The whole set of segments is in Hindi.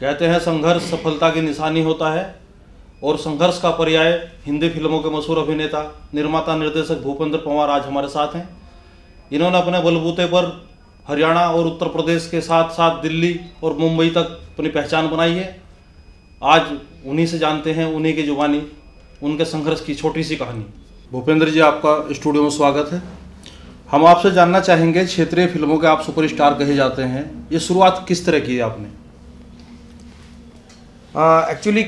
कहते हैं संघर्ष सफलता की निशानी होता है और संघर्ष का पर्याय हिंदी फिल्मों के मशहूर अभिनेता निर्माता निर्देशक भूपेंद्र पंवार आज हमारे साथ हैं। इन्होंने अपने बलबूते पर हरियाणा और उत्तर प्रदेश के साथ साथ दिल्ली और मुंबई तक अपनी पहचान बनाई है। आज उन्हीं से जानते हैं, उन्हीं की जुबानी उनके संघर्ष की छोटी सी कहानी। भूपेंद्र जी, आपका स्टूडियो में स्वागत है। हम आपसे जानना चाहेंगे, क्षेत्रीय फिल्मों के आप सुपरस्टार कहे जाते हैं, ये शुरुआत किस तरह की है आपने? एक्चुअली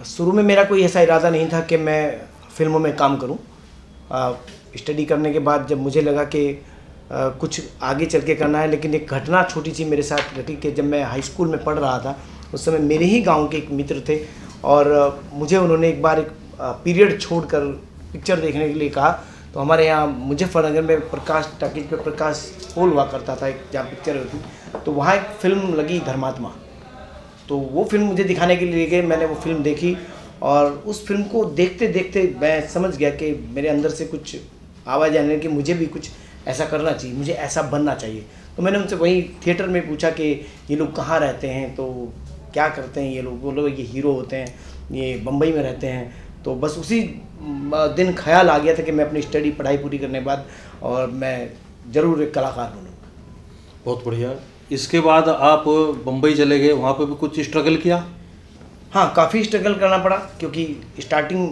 शुरू में मेरा कोई ऐसा इरादा नहीं था कि मैं फिल्मों में काम करूं। स्टडी करने के बाद जब मुझे लगा कि कुछ आगे चल के करना है, लेकिन एक घटना छोटी सी मेरे साथ घटी कि जब मैं हाई स्कूल में पढ़ रहा था, उस समय मेरे ही गांव के एक मित्र थे और मुझे उन्होंने एक बार एक पीरियड छोड़कर पिक्चर देखने के लिए कहा। तो हमारे यहाँ मुजफ्फरनगर में प्रकाश टाकीज पे प्रकाश हॉल हुआ करता था, एक जहाँ पिक्चर होती, तो वहाँ एक फ़िल्म लगी धर्मात्मा। तो वो फिल्म मुझे दिखाने के लिए गए, मैंने वो फिल्म देखी और उस फिल्म को देखते देखते मैं समझ गया कि मेरे अंदर से कुछ आवाज़ आने कि मुझे भी कुछ ऐसा करना चाहिए, मुझे ऐसा बनना चाहिए। तो मैंने उनसे वहीं थिएटर में पूछा कि ये लोग कहाँ रहते हैं, तो क्या करते हैं ये लोग? बोलो ये हीरो होते हैं, ये बम्बई में रहते हैं। तो बस उसी दिन ख्याल आ गया था कि मैं अपनी स्टडी पढ़ाई पूरी करने के बाद और मैं ज़रूर एक कलाकार बनूँगा। बहुत बढ़िया। इसके बाद आप बम्बई चले गए, वहाँ पे भी कुछ स्ट्रगल किया? हाँ, काफ़ी स्ट्रगल करना पड़ा क्योंकि स्टार्टिंग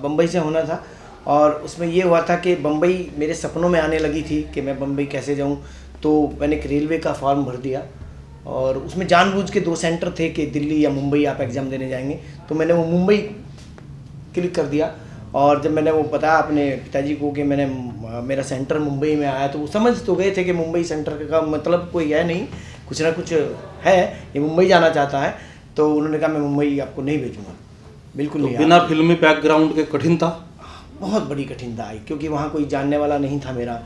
बम्बई से होना था और उसमें ये हुआ था कि बम्बई मेरे सपनों में आने लगी थी कि मैं बम्बई कैसे जाऊँ। तो मैंने एक रेलवे का फॉर्म भर दिया और उसमें जानबूझ के 2 सेंटर थे कि दिल्ली या मुंबई आप एग्ज़ाम देने जाएंगे। तो मैंने वो मुंबई क्लिक कर दिया और जब मैंने वो बताया अपने पिताजी को कि मेरा सेंटर मुंबई में आया, तो वो समझ तो गए थे कि मुंबई सेंटर का मतलब कोई है नहीं, कुछ ना कुछ है, ये मुंबई जाना चाहता है। तो उन्होंने कहा मैं मुंबई आपको नहीं भेजूँगा, बिल्कुल नहीं। बिना फिल्मी बैकग्राउंड के कठिन था? बहुत बड़ी कठिनता आई क्योंकि वहाँ कोई जानने वाला नहीं था मेरा।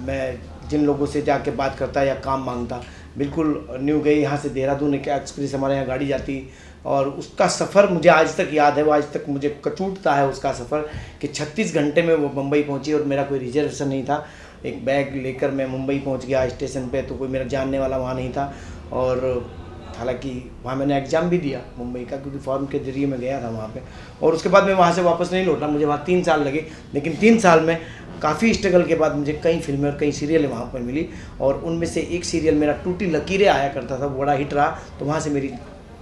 मैं जिन लोगों से जाके बात करता या काम मांगता, बिल्कुल न्यू गई। यहाँ से देहरादून एक एक्सप्रेस हमारे यहाँ गाड़ी जाती और उसका सफ़र मुझे आज तक याद है, वो आज तक मुझे कचूटता है उसका सफ़र कि 36 घंटे में वो मुंबई पहुँची और मेरा कोई रिजर्वेशन नहीं था। एक बैग लेकर मैं मुंबई पहुँच गया स्टेशन पे, तो कोई मेरा जानने वाला वहाँ नहीं था। और हालांकि वहाँ मैंने एग्ज़ाम भी दिया मुंबई का, क्योंकि फॉर्म के जरिए मैं गया था वहाँ पे। और उसके बाद मैं वहाँ से वापस नहीं लौटा, मुझे वहाँ 3 साल लगे। लेकिन 3 साल में काफ़ी स्ट्रगल के बाद मुझे कई फिल्में और कई सीरियलें वहाँ पर मिली और उनमें से एक सीरियल मेरा टूटी लकीरें आया करता था, बड़ा हिट रहा, तो वहाँ से मेरी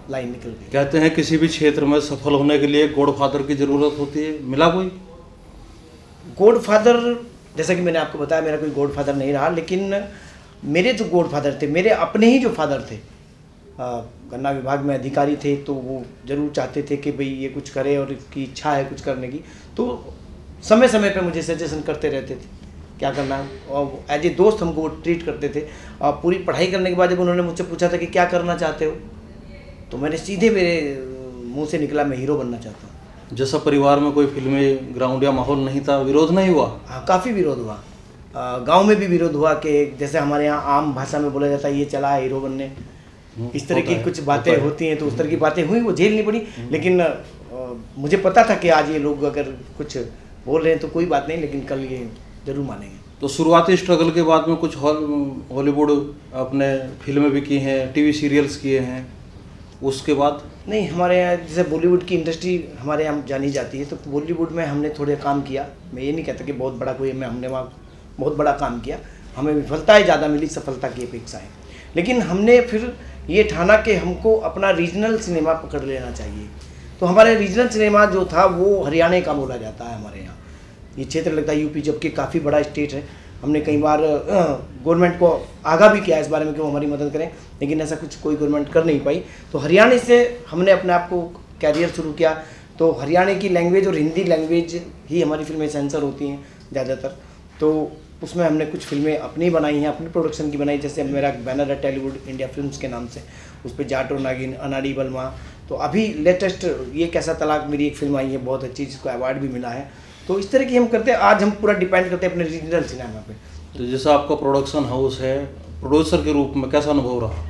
लाइन निकल गई। कहते हैं किसी भी क्षेत्र में सफल होने के लिए गॉडफादर की ज़रूरत होती है, मिला कोई? गॉडफादर, जैसा कि मैंने आपको बताया, मेरा कोई गॉडफादर नहीं रहा, लेकिन मेरे जो गॉडफादर थे, मेरे अपने ही जो फादर थे, गन्ना विभाग में अधिकारी थे, तो वो ज़रूर चाहते थे कि भाई ये कुछ करे और इसकी इच्छा है कुछ करने की। तो समय समय पे मुझे सजेशन करते रहते थे क्या करना है और एज ए दोस्त हमको वो ट्रीट करते थे। पूरी पढ़ाई करने के बाद जब उन्होंने मुझसे पूछा था कि क्या करना चाहते हो, तो मैंने सीधे मेरे मुंह से निकला मैं हीरो बनना चाहता हूँ। जैसा परिवार में कोई फिल्मी ग्राउंड या माहौल नहीं था, विरोध नहीं हुआ? हाँ, काफ़ी विरोध हुआ। गांव में भी विरोध हुआ कि जैसे हमारे यहाँ आम भाषा में बोला जाता है ये चला है हीरो बनने, इस तरह की कुछ बातें होती हैं। तो उस तरह की बातें हुई, वो झेलनी पड़ी। लेकिन मुझे पता था कि आज ये लोग अगर कुछ बोल रहे हैं तो कोई बात नहीं, लेकिन कल ये जरूर मानेंगे। तो शुरुआती स्ट्रगल के बाद में कुछ हॉलीवुड अपने फिल्में भी की हैं, टीवी सीरियल्स किए हैं, उसके बाद? नहीं, हमारे यहाँ जैसे बॉलीवुड की इंडस्ट्री हमारे यहाँ जानी जाती है, तो बॉलीवुड में हमने थोड़े काम किया। मैं ये नहीं कहता कि बहुत बड़ा कोई हमने वहाँ बहुत बड़ा काम किया, हमें विफलताएँ ज़्यादा मिली सफलता की अपेक्षा है। लेकिन हमने फिर ये ठाना कि हमको अपना रीजनल सिनेमा पकड़ लेना चाहिए। तो हमारे रीजनल सिनेमा जो था वो हरियाणा का बोला जाता है हमारे यहाँ, ये क्षेत्र लगता है यूपी, जबकि काफ़ी बड़ा स्टेट है। हमने कई बार गवर्नमेंट को आगाह भी किया इस बारे में कि वो हमारी मदद करें, लेकिन ऐसा कुछ कोई गवर्नमेंट कर नहीं पाई। तो हरियाणा से हमने अपने आप को कैरियर शुरू किया। तो हरियाणा की लैंग्वेज और हिंदी लैंग्वेज ही हमारी फिल्में सेंसर होती हैं ज़्यादातर, तो उसमें हमने कुछ फिल्में अपनी बनाई हैं, अपनी प्रोडक्शन की बनाई। जैसे मेरा बैनर है टॉलीवुड इंडिया फिल्म्स के नाम से, उस पर जाट और नागिन, अनाड़ी बलमा। तो अभी लेटेस्ट ये कैसा तलाक मेरी एक फिल्म आई है बहुत अच्छी, जिसको अवार्ड भी मिला है। तो इस तरह की हम करते हैं। आज हम पूरा डिपेंड करते हैं अपने रीजनल सिनेमा पे। तो जैसा आपका प्रोडक्शन हाउस है, प्रोड्यूसर के रूप में कैसा अनुभव रहा?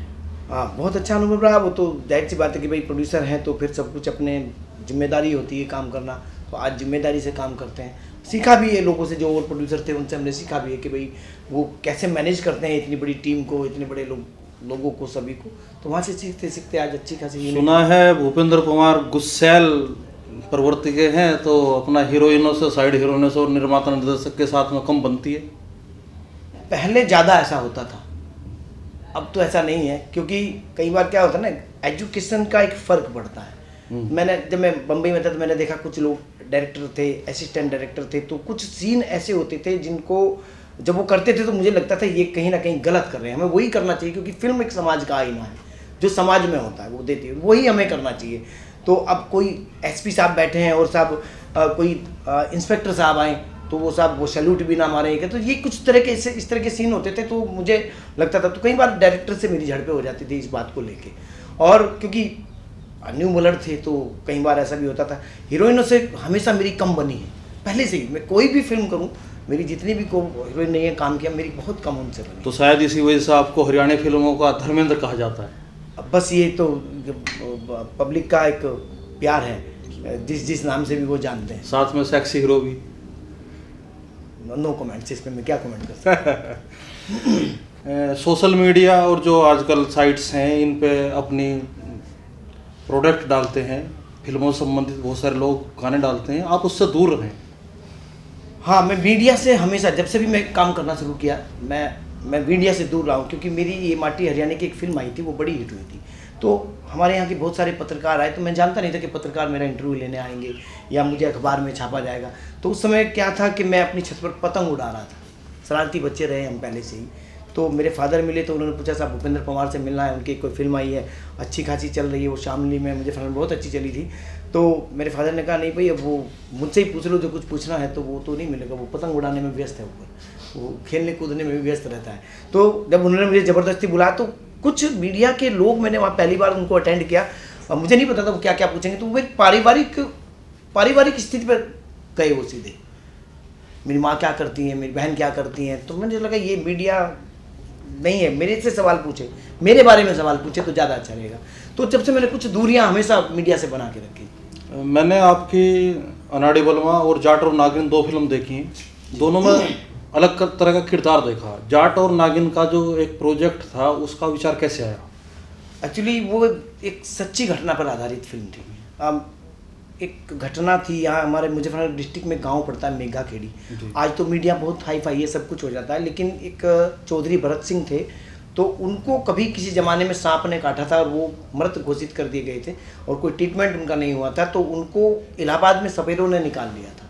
हाँ, बहुत अच्छा अनुभव रहा। वो तो जाहिर सी बात है कि भाई प्रोड्यूसर हैं तो फिर सब कुछ अपने जिम्मेदारी होती है काम करना। तो आज जिम्मेदारी से काम करते हैं। सीखा भी है लोगों से, जो और प्रोड्यूसर थे उनसे हमने सीखा भी है कि भाई वो कैसे मैनेज करते हैं इतनी बड़ी टीम को, इतने बड़े लोग लोगों को, सभी को। तो वहाँ से सीखते सीखते आज अच्छी खासी सुना है भूपेंद्र कुमार गुस्सैल प्रवृत्ति के हैं, तो अपना हीरोइनों से, साइड हीरोइनों से और निर्माता निर्देशक के साथ में कम बनती है। पहले ज़्यादा ऐसा होता था, अब तो ऐसा नहीं है, क्योंकि कई बार क्या होता है ना, एजुकेशन का एक फ़र्क पड़ता है। जब मैं बम्बई में था तो मैंने देखा कुछ लोग डायरेक्टर थे, असिस्टेंट डायरेक्टर थे, तो कुछ सीन ऐसे होते थे जिनको जब वो करते थे तो मुझे लगता था ये कहीं ना कहीं गलत कर रहे हैं, हमें वही करना चाहिए, क्योंकि फिल्म एक समाज का आईना है, जो समाज में होता है वो देती है, वही हमें करना चाहिए। तो अब कोई एसपी साहब बैठे हैं और साहब कोई इंस्पेक्टर साहब आए तो वो साहब वो सैल्यूट भी ना मारेंगे, तो ये कुछ तरह के इस तरह के सीन होते थे। तो मुझे लगता था, तो कई बार डायरेक्टर से मेरी झड़पें हो जाती थी इस बात को लेके, और क्योंकि न्यू मलर थे तो कई बार ऐसा भी होता था। हीरोइनों से हमेशा मेरी कम बनी है, पहले से ही। मैं कोई भी फिल्म करूं, मेरी जितनी भी को हीरोइन ने ये काम किया, मेरी बहुत कम उनसे बनी। तो शायद इसी वजह से आपको हरियाणा फिल्मों का धर्मेंद्र कहा जाता है। अब बस ये तो पब्लिक का एक प्यार है, जिस नाम से भी वो जानते हैं। साथ में सेक्सी हीरो भी। नो कमेंट्स, इसमें मैं क्या कमेंट कर सकता हूं। सोशल मीडिया और जो आजकल साइट्स हैं, इन पे अपनी प्रोडक्ट डालते हैं, फिल्मों से संबंधित बहुत सारे लोग गाने डालते हैं, आप उससे दूर रहें। हाँ, मैं मीडिया से हमेशा, जब से भी मैं काम करना शुरू किया, मैं मीडिया से दूर रहा हूँ, क्योंकि मेरी ये माटी हरियाणा की एक फिल्म आई थी, वो बड़ी हिट हुई थी। तो हमारे यहाँ के बहुत सारे पत्रकार आए, तो मैं जानता नहीं था कि पत्रकार मेरा इंटरव्यू लेने आएंगे या मुझे अखबार में छापा जाएगा। तो उस समय क्या था कि मैं अपनी छत पर पतंग उड़ा रहा था, शरारती बच्चे रहे हम पहले से ही। तो मेरे फादर मिले तो उन्होंने पूछा, साहब भूपेंद्र पवार से मिलना है, उनकी कोई फिल्म आई है, अच्छी खासी चल रही है, वो शामली में, मुझे फिल्म बहुत अच्छी चली थी। तो मेरे फादर ने कहा, नहीं भाई, अब वो मुझसे ही पूछ लो, जो कुछ पूछना है, तो वो तो नहीं मिलेगा, वो पतंग उड़ाने में व्यस्त है, ऊपर वो खेलने कूदने में भी व्यस्त रहता है। तो जब उन्होंने मुझे ज़बरदस्ती बुलाया, तो कुछ मीडिया के लोग, मैंने वहाँ पहली बार उनको अटेंड किया, और मुझे नहीं पता था वो क्या क्या पूछेंगे। तो वो एक पारिवारिक स्थिति पर गए वो सीधे, मेरी माँ क्या करती है, मेरी बहन क्या करती हैं। तो मुझे लगा ये मीडिया नहीं है, मेरे से सवाल पूछे, मेरे बारे में सवाल पूछे तो ज़्यादा अच्छा रहेगा। तो जब से मैंने कुछ दूरियां हमेशा मीडिया से बना के रखी। मैंने आपकी अनाड़ी बलमा और जाट और नागिन 2 फिल्म देखी, दोनों में अलग तरह का किरदार देखा। जाट और नागिन का जो एक प्रोजेक्ट था, उसका विचार कैसे आया? एक्चुअली वो एक सच्ची घटना पर आधारित फिल्म थी। एक घटना थी यहाँ हमारे मुजफ्फरनगर डिस्ट्रिक्ट में गांव पड़ता है मेघा खेड़ी। आज तो मीडिया बहुत हाई फाई है, सब कुछ हो जाता है, लेकिन एक चौधरी भरत सिंह थे, तो उनको कभी किसी ज़माने में सांप ने काटा था और वो मृत घोषित कर दिए गए थे, और कोई ट्रीटमेंट उनका नहीं हुआ था। तो उनको इलाहाबाद में सपेरों ने निकाल लिया था।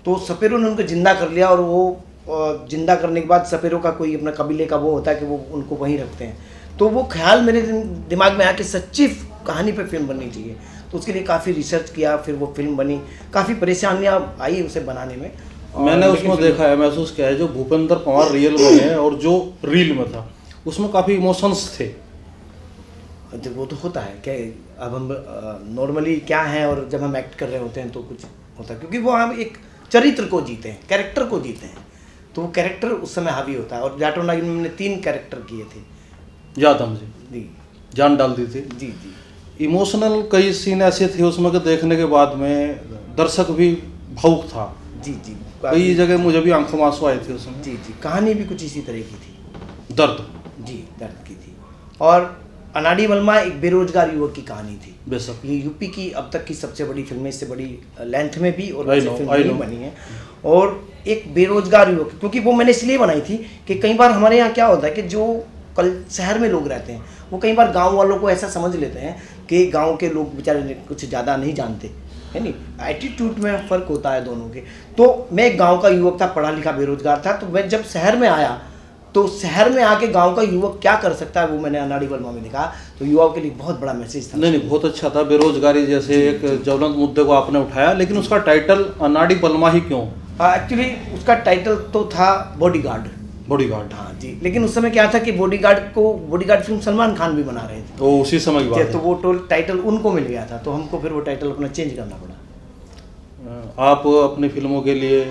तो सपेरों ने उनको जिंदा कर लिया, और वो जिंदा करने के बाद सपेरों का कोई अपना कबीले का वो होता है कि वो उनको वहीं रखते हैं। तो वो ख्याल मेरे दिमाग में आया कि सच्ची कहानी पर फिल्म बननी चाहिए। तो उसके लिए काफ़ी रिसर्च किया, फिर वो फिल्म बनी। काफ़ी परेशानियां आई उसे बनाने में। मैंने उसमें देखा है, महसूस किया है, जो भूपेंद्र पवार रियल में है और जो रील में था, उसमें काफ़ी इमोशंस थे। वो तो होता है कि अब हम नॉर्मली क्या हैं, और जब हम एक्ट कर रहे होते हैं तो कुछ होता है, क्योंकि वो हम एक चरित्र को जीते हैं, कैरेक्टर को जीते हैं, तो वो कैरेक्टर उस समय हावी होता है। और जाट और नागिन में मैंने 3 कैरेक्टर किए थे। याद है मुझे जी, जान डाल दी थी जी जी। इमोशनल कई सीन ऐसे थे उसमें कि देखने के बाद में दर्शक भी भावुक था। जी जी, कई जगह मुझे भी आंखों में आंसू आए थे उसमें। जी जी, कहानी भी कुछ इसी तरह की थी। दर्द जी, दर्द की थी। और अनाड़ी बलमा एक बेरोजगार युवक की कहानी थी। बेशक ये यूपी की अब तक की सबसे बड़ी फिल्में, इससे बड़ी लेंथ में भी, और वैसे फिल्म नहीं बनी है। और एक बेरोजगार युवक, क्योंकि वो मैंने इसलिए बनाई थी कि कई बार हमारे यहाँ क्या होता है कि जो कल शहर में लोग रहते हैं, वो कई बार गांव वालों को ऐसा समझ लेते हैं कि गांव के लोग बेचारे कुछ ज़्यादा नहीं जानते, है नहीं, एटीट्यूड में फ़र्क होता है दोनों के। तो मैं एक गांव का युवक था, पढ़ा लिखा बेरोजगार था। तो मैं जब शहर में आया, तो शहर में आके गांव का युवक क्या कर सकता है, वो मैंने अनाड़ी बलमा में देखा। तो युवाओं के लिए बहुत बड़ा मैसेज था। नहीं, बहुत अच्छा था। बेरोजगारी जैसे एक ज्वलंत मुद्दे को आपने उठाया, लेकिन उसका टाइटल अनाड़ी बलमा ही क्यों? एक्चुअली उसका टाइटल तो था बॉडीगार्ड। हाँ जी, लेकिन उस समय क्या था कि बॉडीगार्ड फिल्म सलमान खान भी बना रहे थे, तो उसी समय की बात है। तो वो टाइटल उनको मिल गया था, तो हमको फिर वो टाइटल अपना चेंज करना पड़ा। आप अपनी फिल्मों के लिए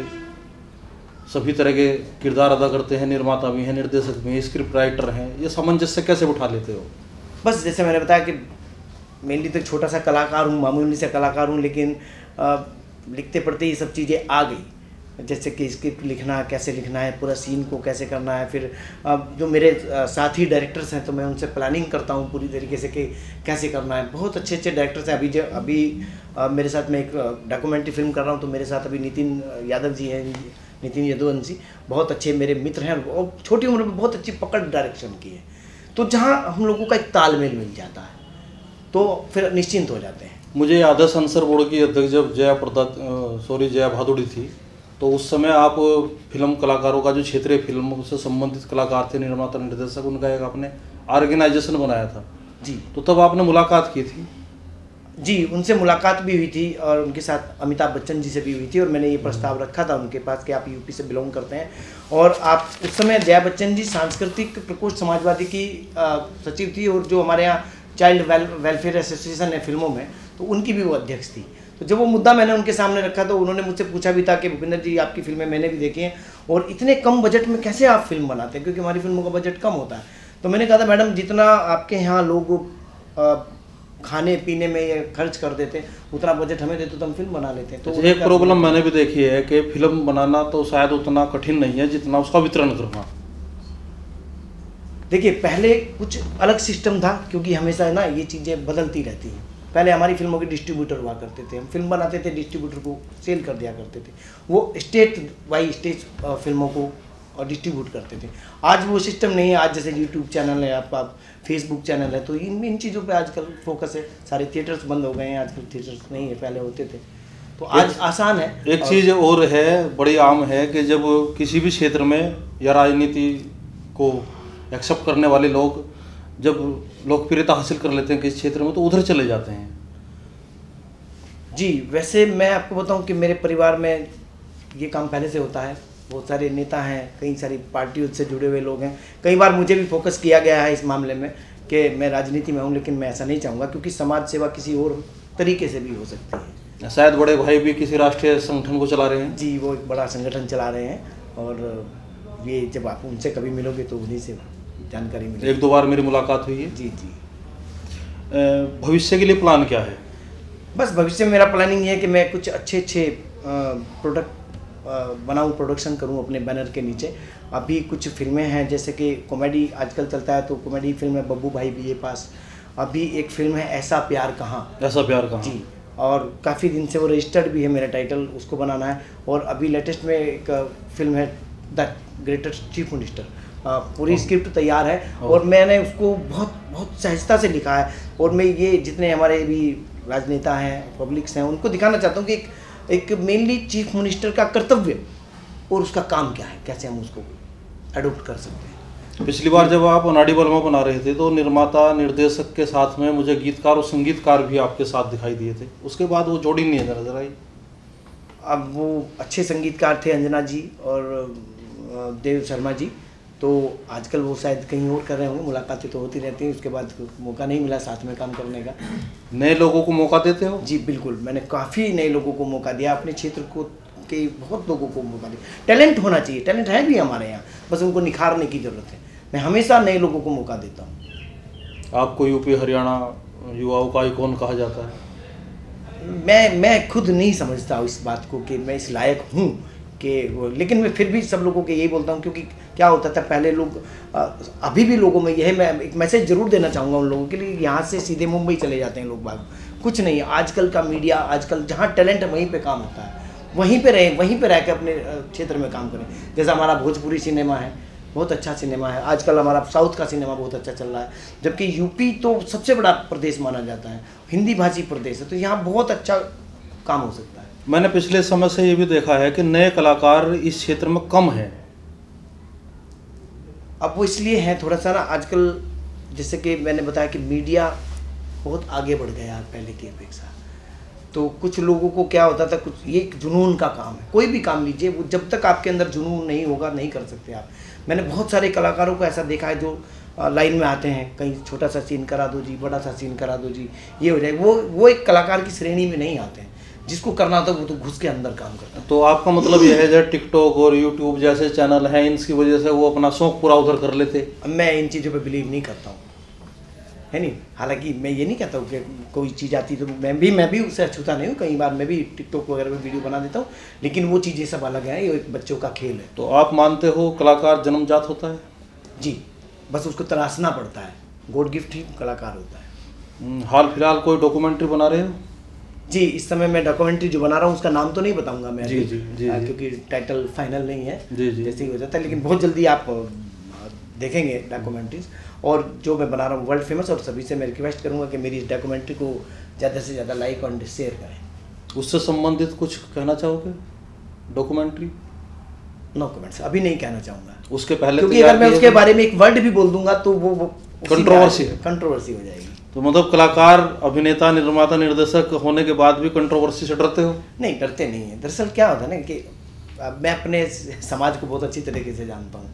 सभी तरह के किरदार अदा करते हैं, निर्माता भी हैं, निर्देशक भी हैं, स्क्रिप्ट राइटर हैं, ये सामंजस्य कैसे उठा लेते हो? बस जैसे मैंने बताया कि मेनली तो छोटा सा कलाकार हूँ, मामूली सा कलाकार हूँ, लेकिन लिखते पढ़ते ये सब चीज़ें आ गई। जैसे कि स्क्रिप्ट लिखना कैसे लिखना है, पूरा सीन को कैसे करना है। फिर अब जो मेरे साथी डायरेक्टर्स हैं तो मैं उनसे प्लानिंग करता हूँ पूरी तरीके से कि कैसे करना है। बहुत अच्छे अच्छे डायरेक्टर्स हैं। अभी मेरे साथ मैं एक डॉक्यूमेंट्री फिल्म कर रहा हूँ, तो मेरे साथ अभी नितिन यादव जी हैं, नितिन यदुवंशी, बहुत अच्छे मेरे मित्र हैं और छोटी उम्र में बहुत अच्छी पकड़ डायरेक्शन की है। तो जहाँ हम लोगों का एक तालमेल मिल जाता है तो फिर निश्चिंत हो जाते हैं। मुझे याद है सेंसर बोर्ड की अध्यक्ष जब जया भादुड़ी थी, तो उस समय आप फिल्म कलाकारों का जो क्षेत्रीय फिल्म से संबंधित कलाकार थे, निर्माता निर्देशक, उनका एक आपने ऑर्गेनाइजेशन बनाया था जी। तो तब आपने मुलाकात की थी? जी, उनसे मुलाकात भी हुई थी और उनके साथ अमिताभ बच्चन जी से भी हुई थी और मैंने ये प्रस्ताव रखा था उनके पास कि आप यूपी से बिलोंग करते हैं और आप उस समय जया बच्चन जी सांस्कृतिक प्रकोष्ठ समाजवादी की सचिव थी और जो हमारे यहाँ चाइल्ड वेलफेयर एसोसिएशन है फिल्मों में, तो उनकी भी वो अध्यक्ष थी। तो जब वो मुद्दा मैंने उनके सामने रखा तो उन्होंने मुझसे पूछा भी था कि भूपेंद्र जी आपकी फिल्में मैंने भी देखी हैं और इतने कम बजट में कैसे आप फिल्म बनाते हैं, क्योंकि हमारी फिल्मों का बजट कम होता है। तो मैंने कहा था मैडम जितना आपके यहाँ लोग खाने पीने में ये खर्च कर देते उतना बजट हमें देते तो हम फिल्म बना लेते हैं। तो एक प्रॉब्लम मैंने भी देखी है कि फिल्म बनाना तो शायद उतना कठिन नहीं है जितना उसका वितरण करना। देखिए पहले कुछ अलग सिस्टम था, क्योंकि हमेशा ना ये चीज़ें बदलती रहती हैं। पहले हमारी फिल्मों के डिस्ट्रीब्यूटर हुआ करते थे, हम फिल्म बनाते थे, डिस्ट्रीब्यूटर को सेल कर दिया करते थे, वो स्टेट बाई स्टेट फिल्मों को और डिस्ट्रीब्यूट करते थे। आज वो सिस्टम नहीं है। आज जैसे यूट्यूब चैनल है, आपका फेसबुक चैनल है, तो इन चीज़ों पे आजकल फोकस है। सारे थिएटर्स बंद हो गए हैं, आजकल थिएटर्स नहीं है, पहले होते थे, तो आज आसान है। एक चीज़ और है, बड़ी आम है कि जब किसी भी क्षेत्र में या राजनीति को एक्सेप्ट करने वाले लोग जब लोकप्रियता हासिल कर लेते हैं किसी क्षेत्र में तो उधर चले जाते हैं। जी, वैसे मैं आपको बताऊं कि मेरे परिवार में ये काम पहले से होता है। बहुत सारे नेता हैं, कई सारी पार्टियों से जुड़े हुए लोग हैं। कई बार मुझे भी फोकस किया गया है इस मामले में कि मैं राजनीति में हूँ, लेकिन मैं ऐसा नहीं चाहूँगा, क्योंकि समाज सेवा किसी और तरीके से भी हो सकती है। शायद बड़े भाई भी किसी राष्ट्रीय संगठन को चला रहे हैं। जी, वो एक बड़ा संगठन चला रहे हैं और ये जब आप उनसे कभी मिलोगे तो उन्हीं से जानकारी मिलेगी। एक दो बार मेरी मुलाकात हुई है। जी जी। भविष्य के लिए प्लान क्या है? बस भविष्य में मेरा प्लानिंग ये है कि मैं कुछ अच्छे प्रोडक्ट बनाऊं, प्रोडक्शन करूं अपने बैनर के नीचे। अभी कुछ फिल्में हैं, जैसे कि कॉमेडी आजकल चलता है, तो कॉमेडी फिल्म है बब्बू भाई बीए पास। अभी एक फिल्म है ऐसा प्यार कहाँ। ऐसा प्यार कहाँ जी, और काफ़ी दिन से वो रजिस्टर्ड भी है मेरा टाइटल, उसको बनाना है। और अभी लेटेस्ट में एक फिल्म है द ग्रेटेस्ट चीफ मिनिस्टर, पूरी स्क्रिप्ट तैयार है और मैंने उसको बहुत बहुत सहजता से लिखा है। और मैं ये जितने हमारे भी राजनेता हैं, पब्लिक्स हैं, उनको दिखाना चाहता हूँ कि एक मेनली चीफ मिनिस्टर का कर्तव्य और उसका काम क्या है, कैसे हम उसको एडोप्ट कर सकते हैं। पिछली बार जब आप अनाड़ी बर्मा बना रहे थे तो निर्माता निर्देशक के साथ में मुझे गीतकार और संगीतकार भी आपके साथ दिखाई दिए थे, उसके बाद वो जोड़ी नहीं नजर आई। अब वो अच्छे संगीतकार थे अंजना जी और देव शर्मा जी, तो आजकल वो शायद कहीं और कर रहे होंगे। मुलाकातें तो होती रहती हैं, उसके बाद मौका नहीं मिला साथ में काम करने का। नए लोगों को मौका देते हो? जी बिल्कुल, मैंने काफ़ी नए लोगों को मौका दिया, अपने क्षेत्र को के बहुत लोगों को मौका दिया। टैलेंट होना चाहिए, टैलेंट है भी हमारे यहाँ, बस उनको निखारने की ज़रूरत है। मैं हमेशा नए लोगों को मौका देता हूँ। आपको यूपी हरियाणा युवाओं का आइकॉन कहा जाता है। मैं खुद नहीं समझता इस बात को कि मैं इस लायक हूँ कि, लेकिन मैं फिर भी सब लोगों को यही बोलता हूँ, क्योंकि क्या होता था पहले लोग, अभी भी लोगों में यह मैं एक मैसेज जरूर देना चाहूँगा उन लोगों के लिए, यहाँ से सीधे मुंबई चले जाते हैं लोग बाग। कुछ नहीं, आजकल का मीडिया, आजकल जहाँ टैलेंट है वहीं पे काम होता है, वहीं पे रह के अपने क्षेत्र में काम करें। जैसा हमारा भोजपुरी सिनेमा है, बहुत अच्छा सिनेमा है, आजकल हमारा साउथ का सिनेमा बहुत अच्छा चल रहा है, जबकि यूपी तो सबसे बड़ा प्रदेश माना जाता है, हिंदी भाषी प्रदेश है, तो यहाँ बहुत अच्छा काम हो सकता है। मैंने पिछले समय से ये भी देखा है कि नए कलाकार इस क्षेत्र में कम हैं। अब वो इसलिए है थोड़ा सा ना, आजकल जैसे कि मैंने बताया कि मीडिया बहुत आगे बढ़ गया है पहले की अपेक्षा। तो कुछ लोगों को क्या होता था, कुछ ये जुनून का काम है, कोई भी काम लीजिए, वो जब तक आपके अंदर जुनून नहीं होगा नहीं कर सकते आप। मैंने बहुत सारे कलाकारों को ऐसा देखा है जो लाइन में आते हैं, कहीं छोटा सा सीन करा दो जी, बड़ा सा सीन करा दो जी, ये हो जाए, वो एक कलाकार की श्रेणी में नहीं आते हैं। जिसको करना होता है वो तो घुस के अंदर काम करता है। तो आपका मतलब यह है जैसे टिकटॉक और यूट्यूब जैसे चैनल हैं, इनकी वजह से वो अपना शौक पूरा उधर कर लेते? मैं इन चीज़ों पे बिलीव नहीं करता हूँ। है नहीं। हालांकि मैं ये नहीं कहता हूँ कि कोई चीज़ आती तो मैं भी उससे अछूता नहीं हूँ, कई बार मैं भी टिकटॉक वगैरह में वीडियो बना देता हूँ, लेकिन वो चीज़ें सब अलग है, ये एक बच्चों का खेल है। तो आप मानते हो कलाकार जन्मजात होता है? जी, बस उसको तराशना पड़ता है, गॉड गिफ्ट ही कलाकार होता है। हाल फिलहाल कोई डॉक्यूमेंट्री बना रहे हो? जी, इस समय मैं डॉक्यूमेंट्री जो बना रहा हूँ उसका नाम तो नहीं बताऊंगा मैं जी, अभी, जी, जी, जी। क्योंकि टाइटल फाइनल नहीं है, जी, जी। जैसे ही हो जाता है, लेकिन बहुत जल्दी आप देखेंगे डॉक्यूमेंट्रीज। और जो मैं बना रहा हूँ वर्ल्ड फेमस, और सभी से मैं रिक्वेस्ट करूँगा कि मेरी इस डॉक्यूमेंट्री को ज़्यादा से ज़्यादा लाइक और शेयर करें। उससे संबंधित कुछ कहना चाहोगे? डॉक्यूमेंट्री नो कमेंट्स, अभी नहीं कहना चाहूँगा, उसके पहले क्योंकि अगर मैं उसके बारे में एक वर्ड भी बोल दूंगा तो वो कंट्रोवर्सी हो जाएगी। तो मतलब कलाकार, अभिनेता, निर्माता, निर्देशक होने के बाद भी कंट्रोवर्सी से डरते हो? नहीं, डरते नहीं है। दरअसल क्या होता है ना कि मैं अपने समाज को बहुत अच्छी तरीके से जानता हूँ,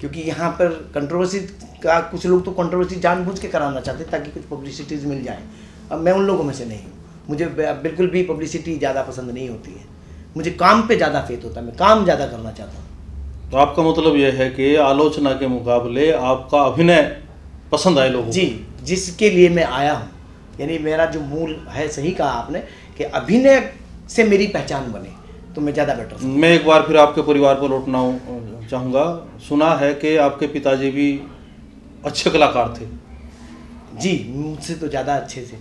क्योंकि यहाँ पर कंट्रोवर्सी का कुछ लोग तो कंट्रोवर्सी जानबूझ के कराना चाहते हैं ताकि कुछ पब्लिसिटीज मिल जाए। अब मैं उन लोगों में से नहीं हूँ, मुझे बिल्कुल भी पब्लिसिटी ज़्यादा पसंद नहीं होती है, मुझे काम पे ज़्यादा फेथ होता है, मैं काम ज़्यादा करना चाहता हूँ। तो आपका मतलब यह है कि आलोचना के मुकाबले आपका अभिनय पसंद आए लोगों को? जी, जिसके लिए मैं आया हूँ, यानी मेरा जो मूल है, सही कहा आपने कि अभिनय से मेरी पहचान बने तो मैं ज़्यादा बेटर। मैं एक बार फिर आपके परिवार पर लौटना चाहूँगा। सुना है कि आपके पिताजी भी अच्छे कलाकार थे। जी, मुझसे तो ज़्यादा अच्छे थे।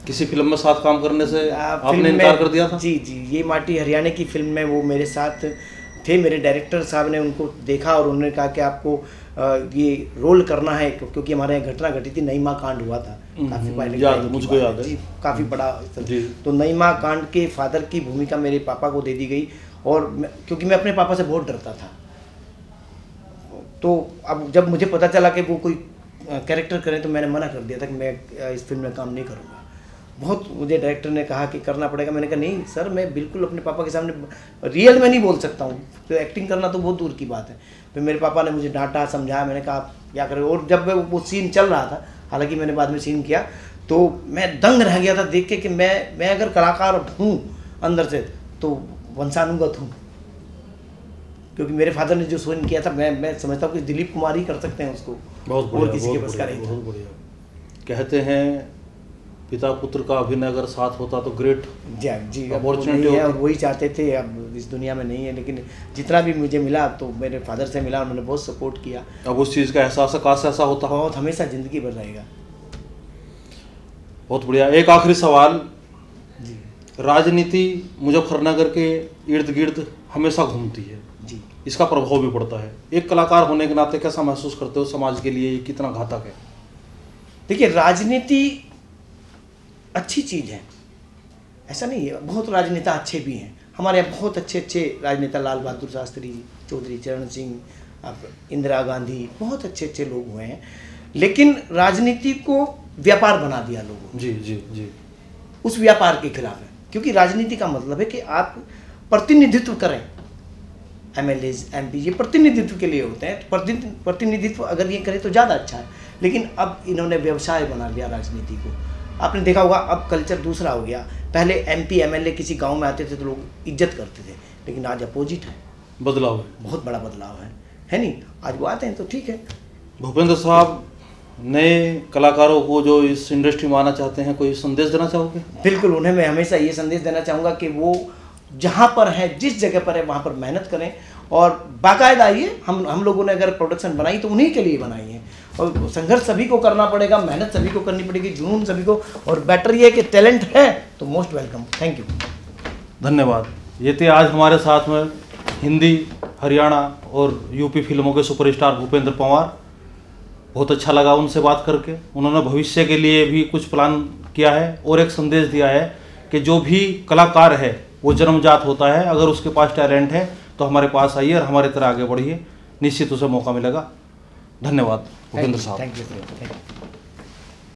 किसी फिल्म में साथ काम करने से आपने इनकार कर दिया था? जी जी, ये माटी हरियाणा की फिल्म में वो मेरे साथ थे। मेरे डायरेक्टर साहब ने उनको देखा और उन्होंने कहा कि आपको ये रोल करना है, क्योंकि हमारे यहाँ घटना घटी थी, नईमा कांड हुआ था काफ़ी पहले, मुझको याद है, काफ़ी बड़ा। तो नईमा कांड के फादर की भूमिका मेरे पापा को दे दी गई, और क्योंकि मैं अपने पापा से बहुत डरता था, तो अब जब मुझे पता चला कि वो कोई कैरेक्टर करें तो मैंने मना कर दिया था कि मैं इस फिल्म में काम नहीं करूँगा। बहुत मुझे डायरेक्टर ने कहा कि करना पड़ेगा, मैंने कहा नहीं सर, मैं बिल्कुल अपने पापा के सामने रियल में नहीं बोल सकता हूँ, तो एक्टिंग करना तो बहुत दूर की बात है। फिर मेरे पापा ने मुझे डांटा, समझाया, मैंने कहा आप क्या करें। और जब वो सीन चल रहा था, हालांकि मैंने बाद में सीन किया, तो मैं दंग रह गया था देख के कि मैं अगर कलाकार हूँ अंदर से तो वंशानुगत हूँ, क्योंकि मेरे फादर ने जो सीन किया था, मैं समझता हूँ कि दिलीप कुमार ही कर सकते हैं उसको, बहुत और किसी के बस का नहीं था। बहुत बढ़िया। कहते हैं पिता पुत्र का अभिनय अगर साथ होता तो ग्रेट जी अपॉर्चुनिटी है, और वही चाहते थे। अब इस दुनिया में नहीं है, लेकिन जितना भी मुझे मिला तो मेरे फादर से मिला, उन्होंने बहुत सपोर्ट किया। अब उस चीज़ का एहसास काश ऐसा होता? बहुत, हमेशा ज़िंदगी भर रहेगा। बहुत बढ़िया। एक आखिरी सवाल जी। राजनीति मुजफ्फरनगर के इर्द गिर्द हमेशा घूमती है जी, इसका प्रभाव भी पड़ता है। एक कलाकार होने के नाते कैसा महसूस करते हो, समाज के लिए ये कितना घातक है? देखिए, राजनीति अच्छी चीज़ है, ऐसा नहीं है, बहुत राजनेता अच्छे भी हैं हमारे यहाँ, बहुत अच्छे अच्छे राजनेता, लाल बहादुर शास्त्री, चौधरी चरण सिंह, इंदिरा गांधी, बहुत अच्छे अच्छे लोग हुए हैं, लेकिन राजनीति को व्यापार बना दिया लोगों ने। जी जी जी, उस व्यापार के खिलाफ है, क्योंकि राजनीति का मतलब है कि आप प्रतिनिधित्व करें। MLA, MP ये प्रतिनिधित्व के लिए होते हैं, प्रतिनिधित्व अगर ये करें तो ज़्यादा अच्छा है, लेकिन अब इन्होंने व्यवसाय बना लिया राजनीति को। आपने देखा होगा, अब कल्चर दूसरा हो गया। पहले MP MLA किसी गांव में आते थे तो लोग इज्जत करते थे, लेकिन आज अपोजिट है, बदलाव है, बहुत बड़ा बदलाव है नहीं? आज वो आते हैं तो ठीक है। भूपेंद्र साहब, नए कलाकारों को जो इस इंडस्ट्री में आना चाहते हैं, कोई संदेश देना चाहोगे? बिल्कुल, उन्हें मैं हमेशा ये संदेश देना चाहूँगा कि वो जहाँ पर है, जिस जगह पर है, वहाँ पर मेहनत करें, और बाकायदा आइए। हम लोगों ने अगर प्रोडक्शन बनाई तो उन्हीं के लिए बनाई है, और संघर्ष सभी को करना पड़ेगा, मेहनत सभी को करनी पड़ेगी, जुनून सभी को, और बेटर ये है कि टैलेंट है तो मोस्ट वेलकम। थैंक यू, धन्यवाद। ये थे आज हमारे साथ में हिंदी, हरियाणा और यूपी फिल्मों के सुपरस्टार भूपेंद्र पंवार। बहुत अच्छा लगा उनसे बात करके। उन्होंने भविष्य के लिए भी कुछ प्लान किया है और एक संदेश दिया है कि जो भी कलाकार है वो जन्मजात होता है, अगर उसके पास टैलेंट है तो हमारे पास आइए और हमारे तरह आगे बढ़िए, निश्चित उसे मौका मिलेगा। धन्यवाद भूपेंद्र साहब। Thank you.